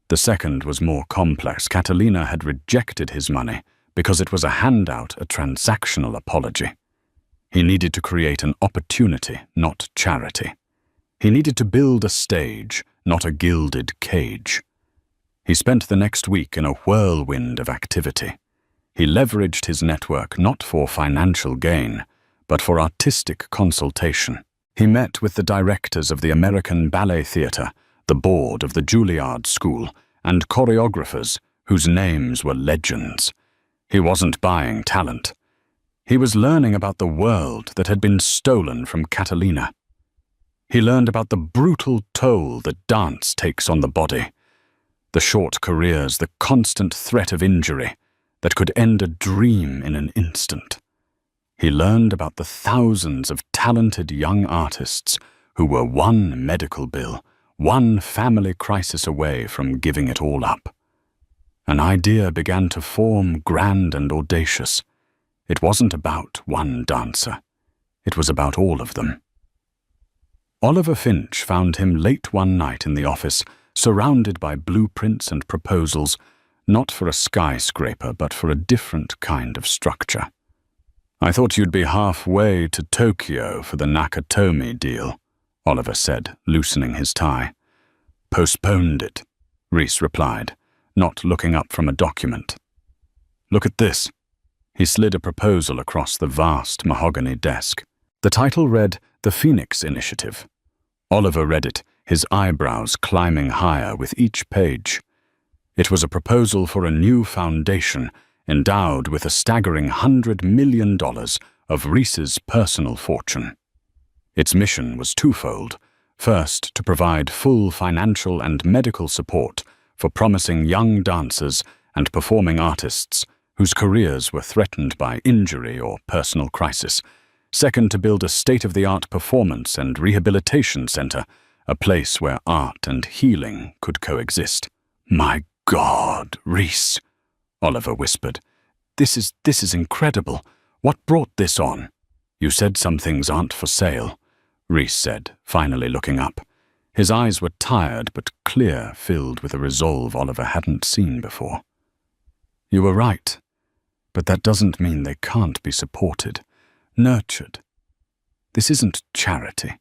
The second was more complex. Catalina had rejected his money because it was a handout, a transactional apology. He needed to create an opportunity, not charity. He needed to build a stage, not a gilded cage. He spent the next week in a whirlwind of activity. He leveraged his network not for financial gain, but for artistic consultation. He met with the directors of the American Ballet Theatre, the board of the Juilliard School, and choreographers whose names were legends. He wasn't buying talent. He was learning about the world that had been stolen from Catalina. He learned about the brutal toll that dance takes on the body, the short careers, the constant threat of injury that could end a dream in an instant. He learned about the thousands of talented young artists who were one medical bill, one family crisis away from giving it all up. An idea began to form, grand and audacious. It wasn't about one dancer. It was about all of them. Oliver Finch found him late one night in the office, surrounded by blueprints and proposals, not for a skyscraper, but for a different kind of structure. "I thought you'd be halfway to Tokyo for the Nakatomi deal," Oliver said, loosening his tie. "Postponed it," Reese replied, not looking up from a document. "Look at this." He slid a proposal across the vast mahogany desk. The title read, "The Phoenix Initiative." Oliver read it, his eyebrows climbing higher with each page. It was a proposal for a new foundation endowed with a staggering $100 million of Reese's personal fortune. Its mission was twofold. First, to provide full financial and medical support for promising young dancers and performing artists whose careers were threatened by injury or personal crisis. Second, to build a state-of-the-art performance and rehabilitation center, a place where art and healing could coexist. "My God, Reese," Oliver whispered. This is incredible. What brought this on?" "You said some things aren't for sale," Reese said, finally looking up. His eyes were tired but clear, filled with a resolve Oliver hadn't seen before. "You were right, but that doesn't mean they can't be supported, nurtured. This isn't charity.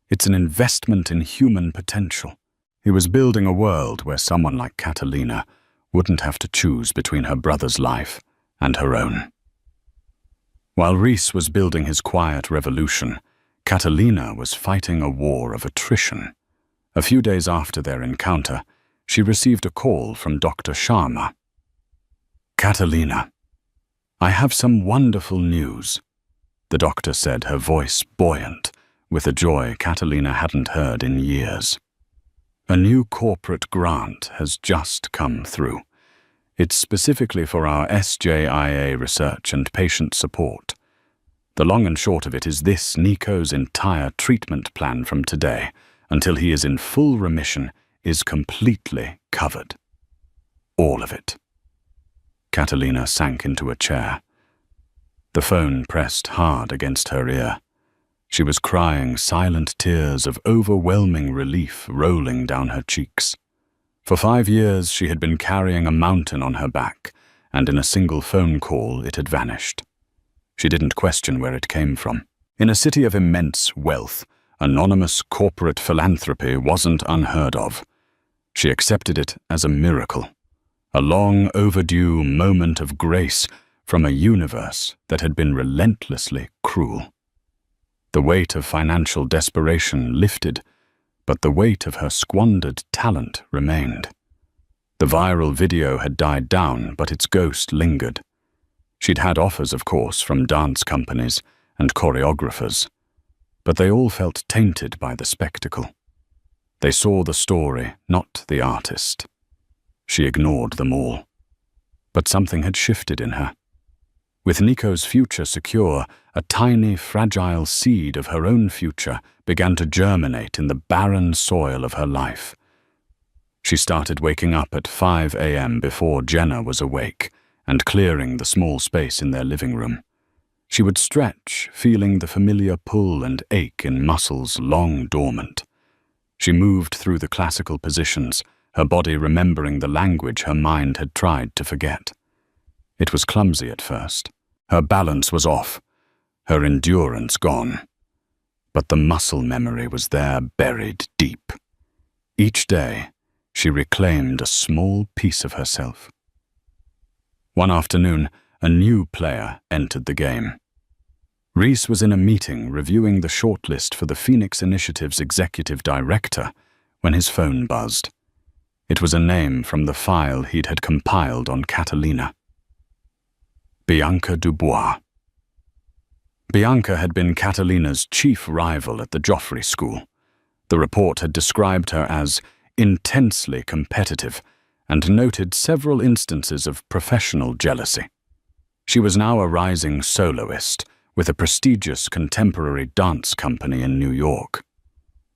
It's an investment in human potential." He was building a world where someone like Catalina wouldn't have to choose between her brother's life and her own. While Reese was building his quiet revolution, Catalina was fighting a war of attrition. A few days after their encounter, she received a call from Dr. Sharma. "Catalina, I have some wonderful news," the doctor said, her voice buoyant with a joy Catalina hadn't heard in years. "A new corporate grant has just come through. It's specifically for our SJIA research and patient support. The long and short of it is this: Nico's entire treatment plan from today until he is in full remission is completely covered. All of it." Catalina sank into a chair. The phone pressed hard against her ear. She was crying silent tears of overwhelming relief rolling down her cheeks. For 5 years she had been carrying a mountain on her back, and in a single phone call it had vanished. She didn't question where it came from. In a city of immense wealth, anonymous corporate philanthropy wasn't unheard of. She accepted it as a miracle, a long overdue moment of grace from a universe that had been relentlessly cruel. The weight of financial desperation lifted, but the weight of her squandered talent remained. The viral video had died down, but its ghost lingered. She'd had offers, of course, from dance companies and choreographers, but they all felt tainted by the spectacle. They saw the story, not the artist. She ignored them all. But something had shifted in her. With Nico's future secure, a tiny, fragile seed of her own future began to germinate in the barren soil of her life. She started waking up at 5 a.m. before Jenna was awake and clearing the small space in their living room. She would stretch, feeling the familiar pull and ache in muscles long dormant. She moved through the classical positions, her body remembering the language her mind had tried to forget. It was clumsy at first. Her balance was off, her endurance gone. But the muscle memory was there, buried deep. Each day, she reclaimed a small piece of herself. One afternoon, a new player entered the game. Reese was in a meeting reviewing the shortlist for the Phoenix Initiative's executive director when his phone buzzed. It was a name from the file he'd had compiled on Catalina. Bianca Dubois. Bianca had been Catalina's chief rival at the Joffrey School. The report had described her as intensely competitive and noted several instances of professional jealousy. She was now a rising soloist with a prestigious contemporary dance company in New York.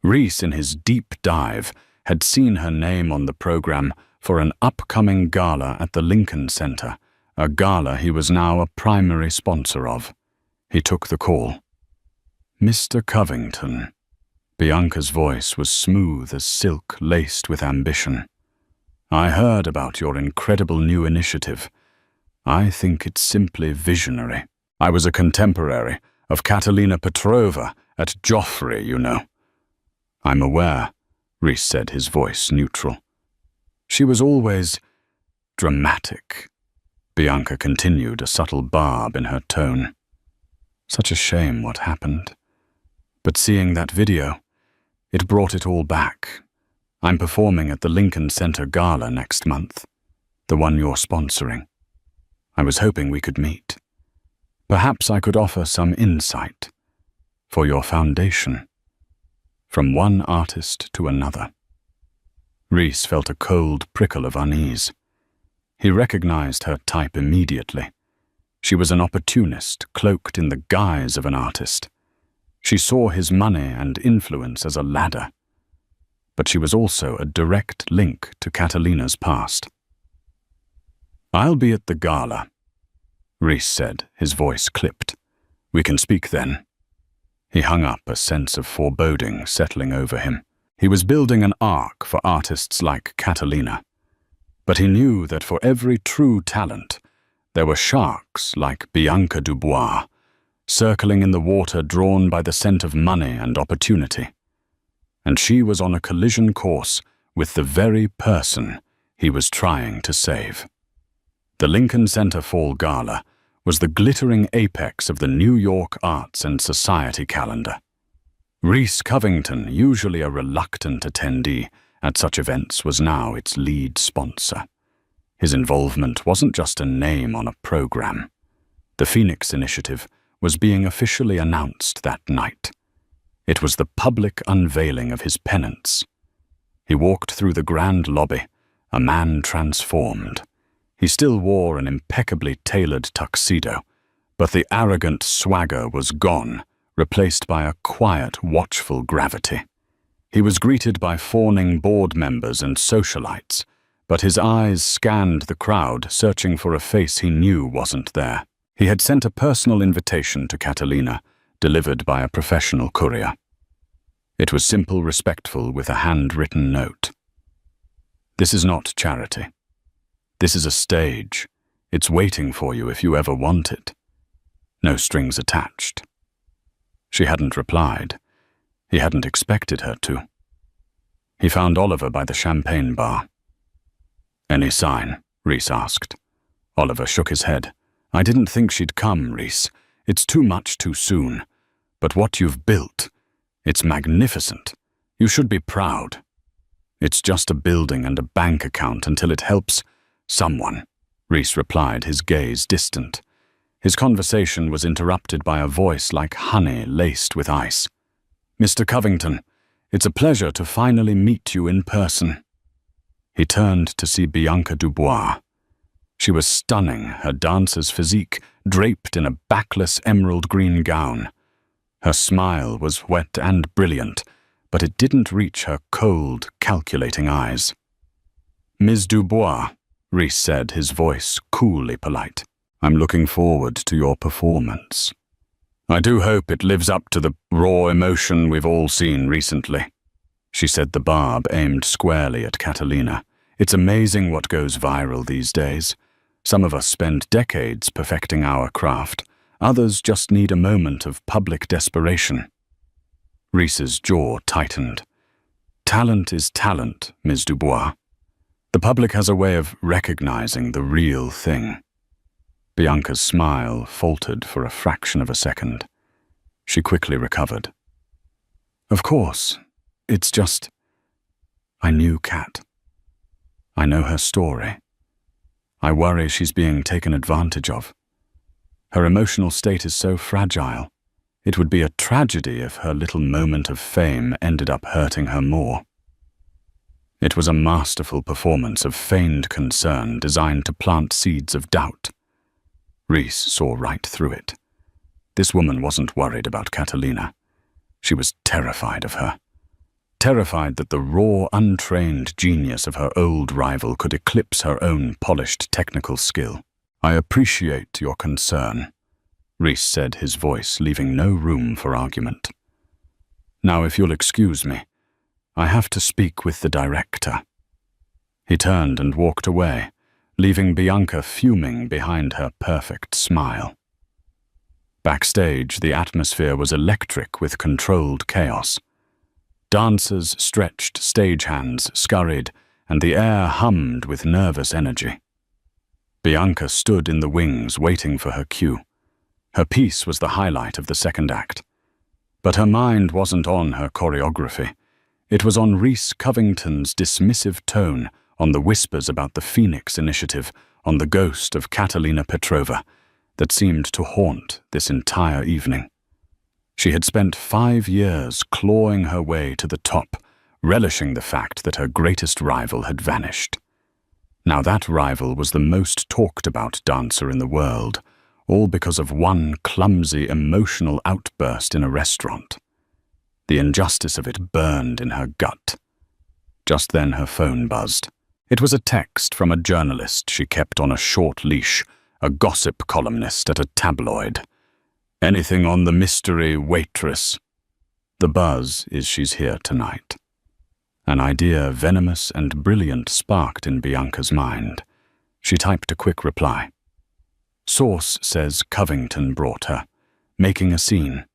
Reese, in his deep dive, had seen her name on the program for an upcoming gala at the Lincoln Center, a gala he was now a primary sponsor of. He took the call. "Mr. Covington." Bianca's voice was smooth as silk laced with ambition. "I heard about your incredible new initiative. I think it's simply visionary. I was a contemporary of Catalina Petrova at Joffrey, you know." "I'm aware," Reese said, his voice neutral. "She was always dramatic," Bianca continued, a subtle barb in her tone. "Such a shame what happened. But seeing that video, it brought it all back. I'm performing at the Lincoln Center Gala next month, the one you're sponsoring. I was hoping we could meet. Perhaps I could offer some insight for your foundation." From one artist to another. Reese felt a cold prickle of unease. He recognized her type immediately. She was an opportunist cloaked in the guise of an artist. She saw his money and influence as a ladder. But she was also a direct link to Catalina's past. "I'll be at the gala," Reese said, his voice clipped. "We can speak then." He hung up, a sense of foreboding settling over him. He was building an arc for artists like Catalina. But he knew that for every true talent, there were sharks like Bianca Dubois, circling in the water drawn by the scent of money and opportunity. And she was on a collision course with the very person he was trying to save. The Lincoln Center Fall Gala was the glittering apex of the New York Arts and Society calendar. Reese Covington, usually a reluctant attendee at such events, was now its lead sponsor. His involvement wasn't just a name on a program. The Phoenix Initiative was being officially announced that night. It was the public unveiling of his penance. He walked through the grand lobby, a man transformed. He still wore an impeccably tailored tuxedo, but the arrogant swagger was gone, replaced by a quiet, watchful gravity. He was greeted by fawning board members and socialites, but his eyes scanned the crowd, searching for a face he knew wasn't there. He had sent a personal invitation to Catalina, delivered by a professional courier. It was simple, respectful, with a handwritten note. "This is not charity. This is a stage. It's waiting for you if you ever want it. No strings attached." She hadn't replied. He hadn't expected her to. He found Oliver by the champagne bar. "Any sign?" Reese asked. Oliver shook his head. "I didn't think she'd come, Reese. It's too much too soon. But what you've built, it's magnificent. You should be proud. It's just a building and a bank account until it helps someone," Reese replied, his gaze distant. His conversation was interrupted by a voice like honey laced with ice. "Mr. Covington, it's a pleasure to finally meet you in person." He turned to see Bianca Dubois. She was stunning, her dancer's physique draped in a backless emerald green gown. Her smile was wet and brilliant, but it didn't reach her cold, calculating eyes. "Ms. Dubois," Reese said, his voice coolly polite, "I'm looking forward to your performance. I do hope it lives up to the raw emotion we've all seen recently." She said, the barb aimed squarely at Catalina. "It's amazing what goes viral these days. Some of us spend decades perfecting our craft. Others just need a moment of public desperation." Reese's jaw tightened. "Talent is talent, Ms. Dubois. The public has a way of recognizing the real thing." Bianca's smile faltered for a fraction of a second. She quickly recovered. Of course, it's just... I knew Kat. I know her story. I worry she's being taken advantage of. Her emotional state is so fragile. It would be a tragedy if her little moment of fame ended up hurting her more. It was a masterful performance of feigned concern designed to plant seeds of doubt. Reese saw right through it. This woman wasn't worried about Catalina. She was terrified of her. Terrified that the raw, untrained genius of her old rival could eclipse her own polished technical skill. I appreciate your concern, Reese said, his voice leaving no room for argument. Now, if you'll excuse me, I have to speak with the director. He turned and walked away, leaving Bianca fuming behind her perfect smile. Backstage, the atmosphere was electric with controlled chaos. Dancers stretched, stagehands scurried, and the air hummed with nervous energy. Bianca stood in the wings waiting for her cue. Her piece was the highlight of the second act. But her mind wasn't on her choreography. It was on Reese Covington's dismissive tone, on the whispers about the Phoenix Initiative, on the ghost of Catalina Petrova, that seemed to haunt this entire evening. She had spent 5 years clawing her way to the top, relishing the fact that her greatest rival had vanished. Now that rival was the most talked about dancer in the world, all because of one clumsy emotional outburst in a restaurant. The injustice of it burned in her gut. Just then her phone buzzed. It was a text from a journalist she kept on a short leash, a gossip columnist at a tabloid. Anything on the mystery Waitress? The buzz is she's here tonight. An idea venomous and brilliant sparked in Bianca's mind. She typed a quick reply. Source says Covington brought her, making a scene,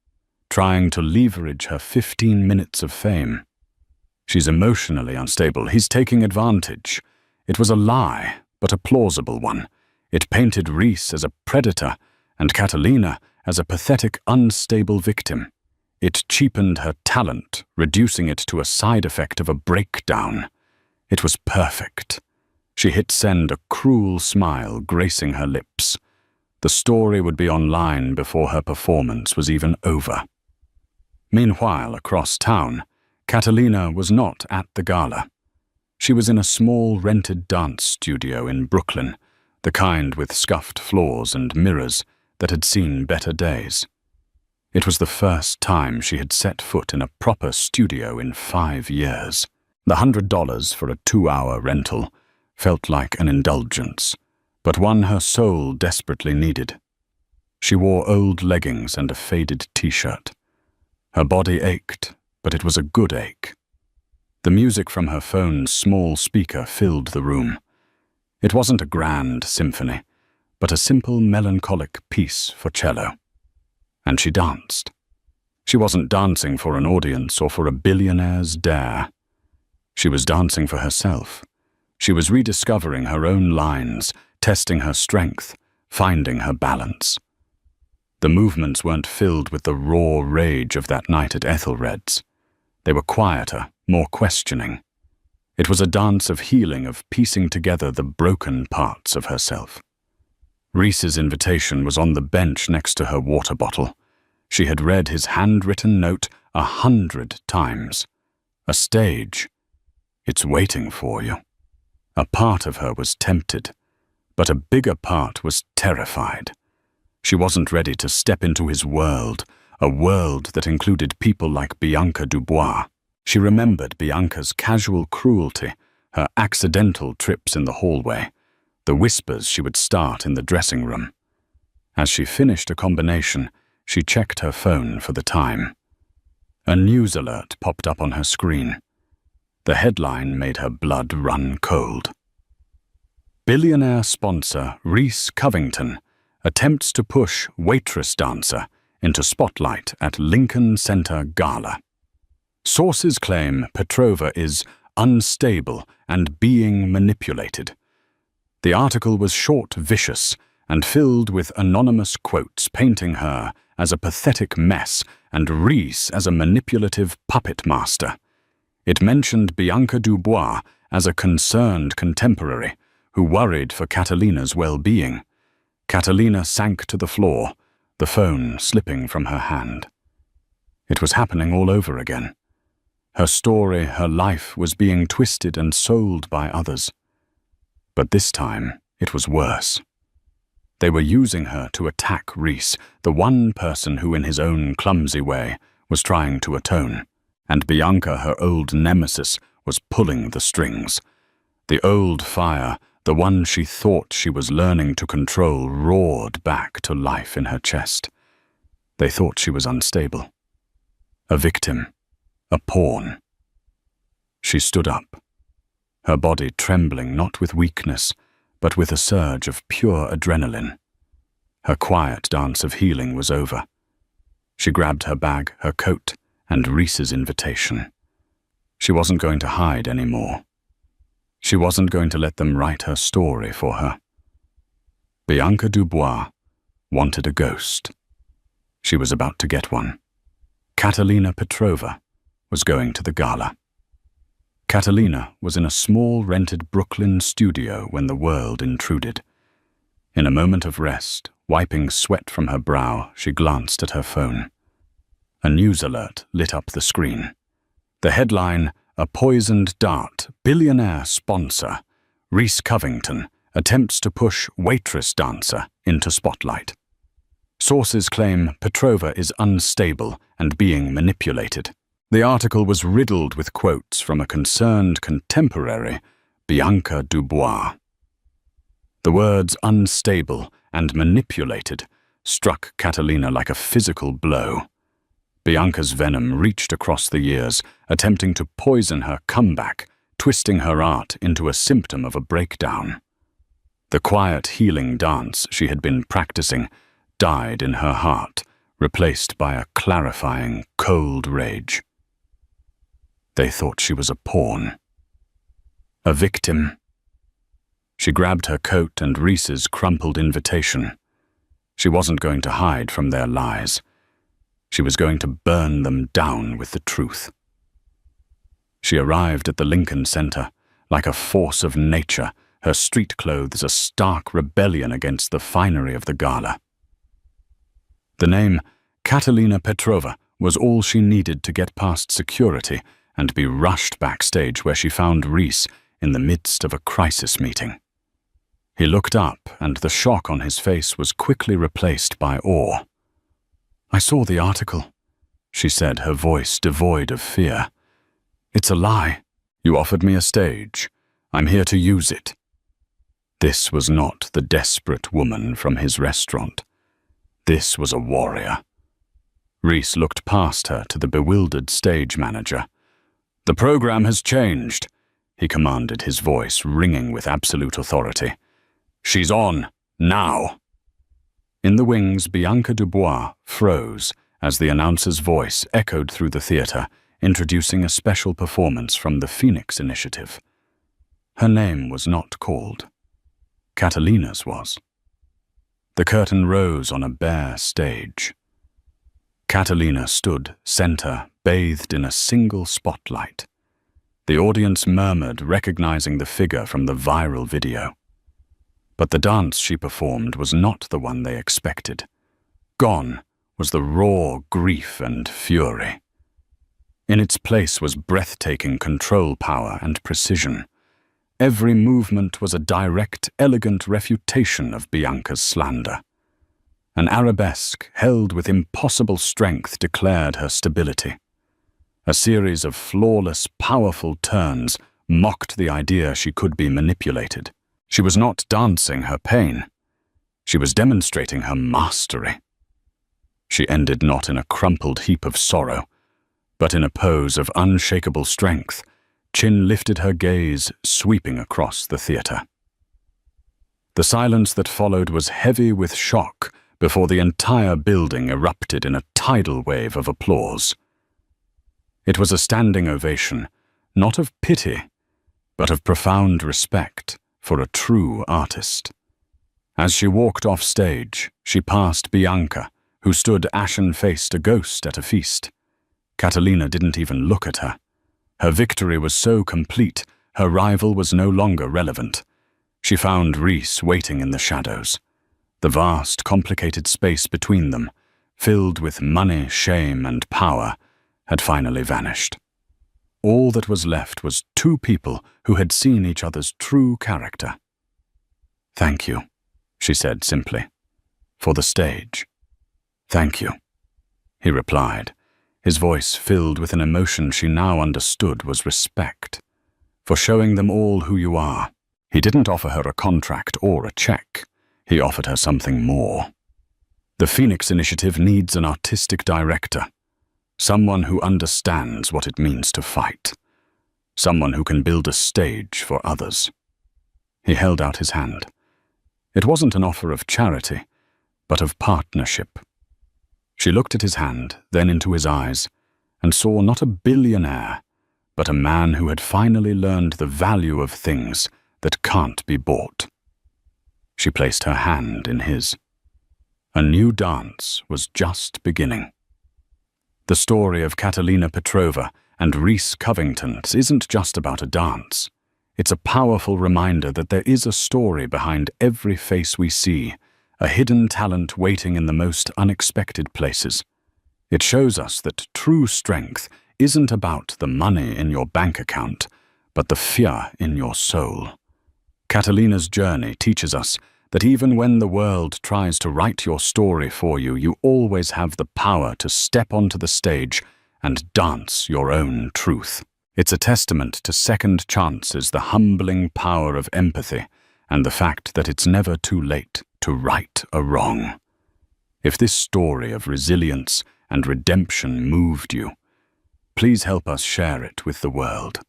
trying to leverage her 15 minutes of fame. She's emotionally unstable. He's taking advantage. It was a lie, but a plausible one. It painted Reese as a predator and Catalina as a pathetic, unstable victim. It cheapened her talent, reducing it to a side effect of a breakdown. It was perfect. She hit send, a cruel smile gracing her lips. The story would be online before her performance was even over. Meanwhile, across town, Catalina was not at the gala. She was in a small rented dance studio in Brooklyn, the kind with scuffed floors and mirrors that had seen better days. It was the first time she had set foot in a proper studio in 5 years. The $100 for a 2-hour rental felt like an indulgence, but one her soul desperately needed. She wore old leggings and a faded t-shirt. Her body ached, but it was a good ache. The music from her phone's small speaker filled the room. It wasn't a grand symphony, but a simple melancholic piece for cello. And she danced. She wasn't dancing for an audience or for a billionaire's dare. She was dancing for herself. She was rediscovering her own lines, testing her strength, finding her balance. The movements weren't filled with the raw rage of that night at Ethelred's. They were quieter, more questioning. It was a dance of healing, of piecing together the broken parts of herself. Reese's invitation was on the bench next to her water bottle. She had read his handwritten note 100 times. A stage. It's waiting for you. A part of her was tempted, but a bigger part was terrified. She wasn't ready to step into his world, a world that included people like Bianca Dubois. She remembered Bianca's casual cruelty, her accidental trips in the hallway, the whispers she would start in the dressing room. As she finished a combination, she checked her phone for the time. A news alert popped up on her screen. The headline made her blood run cold. Billionaire sponsor Reese Covington attempts to push Waitress dancer into spotlight at Lincoln Center Gala. Sources claim Petrova is unstable and being manipulated. The article was short, vicious, and filled with anonymous quotes painting her as a pathetic mess and Rhys as a manipulative puppet master. It mentioned Bianca Dubois as a concerned contemporary who worried for Catalina's well-being. Catalina sank to the floor, the phone slipping from her hand. It was happening all over again. Her story, her life, was being twisted and sold by others. But this time, it was worse. They were using her to attack Rhys, the one person who in his own clumsy way was trying to atone. And Bianca, her old nemesis, was pulling the strings. The old fire, the one she thought she was learning to control, roared back to life in her chest. They thought she was unstable. A victim. A pawn. She stood up, her body trembling not with weakness, but with a surge of pure adrenaline. Her quiet dance of healing was over. She grabbed her bag, her coat, and Rhys's invitation. She wasn't going to hide anymore. She wasn't going to let them write her story for her. Bianca Dubois wanted a ghost. She was about to get one. Catalina Petrova was going to the gala. Catalina was in a small rented Brooklyn studio when the world intruded. In a moment of rest, wiping sweat from her brow, she glanced at her phone. A news alert lit up the screen. The headline, "A poisoned dart, billionaire sponsor, Rhys Covington attempts to push Waitress dancer into spotlight." Sources claim Petrova is unstable and being manipulated. The article was riddled with quotes from a concerned contemporary, Bianca Dubois. The words unstable and manipulated struck Catalina like a physical blow. Bianca's venom reached across the years, attempting to poison her comeback, twisting her art into a symptom of a breakdown. The quiet healing dance she had been practicing died in her heart, replaced by a clarifying, cold rage. They thought she was a pawn. A victim. She grabbed her coat and Rhys's crumpled invitation. She wasn't going to hide from their lies. She was going to burn them down with the truth. She arrived at the Lincoln Center, like a force of nature, her street clothes a stark rebellion against the finery of the gala. The name Catalina Petrova was all she needed to get past security and be rushed backstage where she found Rhys in the midst of a crisis meeting. He looked up, and the shock on his face was quickly replaced by awe. "I saw the article," she said, her voice devoid of fear. "It's a lie. You offered me a stage. I'm here to use it." This was not the desperate woman from his restaurant. This was a warrior. Rhys looked past her to the bewildered stage manager. "The program has changed," he commanded, his voice ringing with absolute authority. "She's on, now." In the wings, Bianca Dubois froze as the announcer's voice echoed through the theater, introducing a special performance from the Phoenix Initiative. Her name was not called. Catalina's was. The curtain rose on a bare stage. Catalina stood, center, bathed in a single spotlight. The audience murmured, recognizing the figure from the viral video. But the dance she performed was not the one they expected. Gone was the raw grief and fury. In its place was breathtaking control power and precision. Every movement was a direct, elegant refutation of Bianca's slander. An arabesque held with impossible strength declared her stability. A series of flawless, powerful turns mocked the idea she could be manipulated. She was not dancing her pain. She was demonstrating her mastery. She ended not in a crumpled heap of sorrow, but in a pose of unshakable strength, chin lifted, her gaze sweeping across the theater. The silence that followed was heavy with shock before the entire building erupted in a tidal wave of applause. It was a standing ovation, not of pity, but of profound respect for a true artist. As she walked off stage, she passed Bianca, who stood ashen-faced, a ghost at a feast. Catalina didn't even look at her. Her victory was so complete, her rival was no longer relevant. She found Rhys waiting in the shadows. The vast, complicated space between them, filled with money, shame, and power, had finally vanished. All that was left was two people who had seen each other's true character. "Thank you," she said simply, "for the stage." "Thank you," he replied, his voice filled with an emotion she now understood was respect. "For showing them all who you are." He didn't offer her a contract or a check. He offered her something more. The Phoenix Initiative needs an artistic director, someone who understands what it means to fight, someone who can build a stage for others. He held out his hand. It wasn't an offer of charity, but of partnership. She looked at his hand, then into his eyes, and saw not a billionaire, but a man who had finally learned the value of things that can't be bought. She placed her hand in his. A new dance was just beginning. The story of Catalina Petrova and Rhys Covington isn't just about a dance. It's a powerful reminder that there is a story behind every face we see, a hidden talent waiting in the most unexpected places. It shows us that true strength isn't about the money in your bank account, but the fear in your soul. Catalina's journey teaches us that even when the world tries to write your story for you, you always have the power to step onto the stage and dance your own truth. It's a testament to second chances, the humbling power of empathy, and the fact that it's never too late to right a wrong. If this story of resilience and redemption moved you, please help us share it with the world.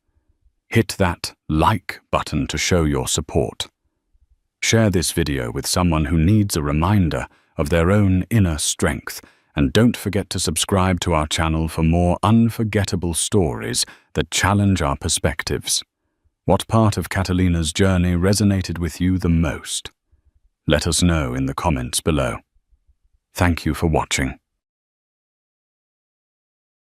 Hit that like button to show your support. Share this video with someone who needs a reminder of their own inner strength, and don't forget to subscribe to our channel for more unforgettable stories that challenge our perspectives. What part of Catalina's journey resonated with you the most? Let us know in the comments below. Thank you for watching.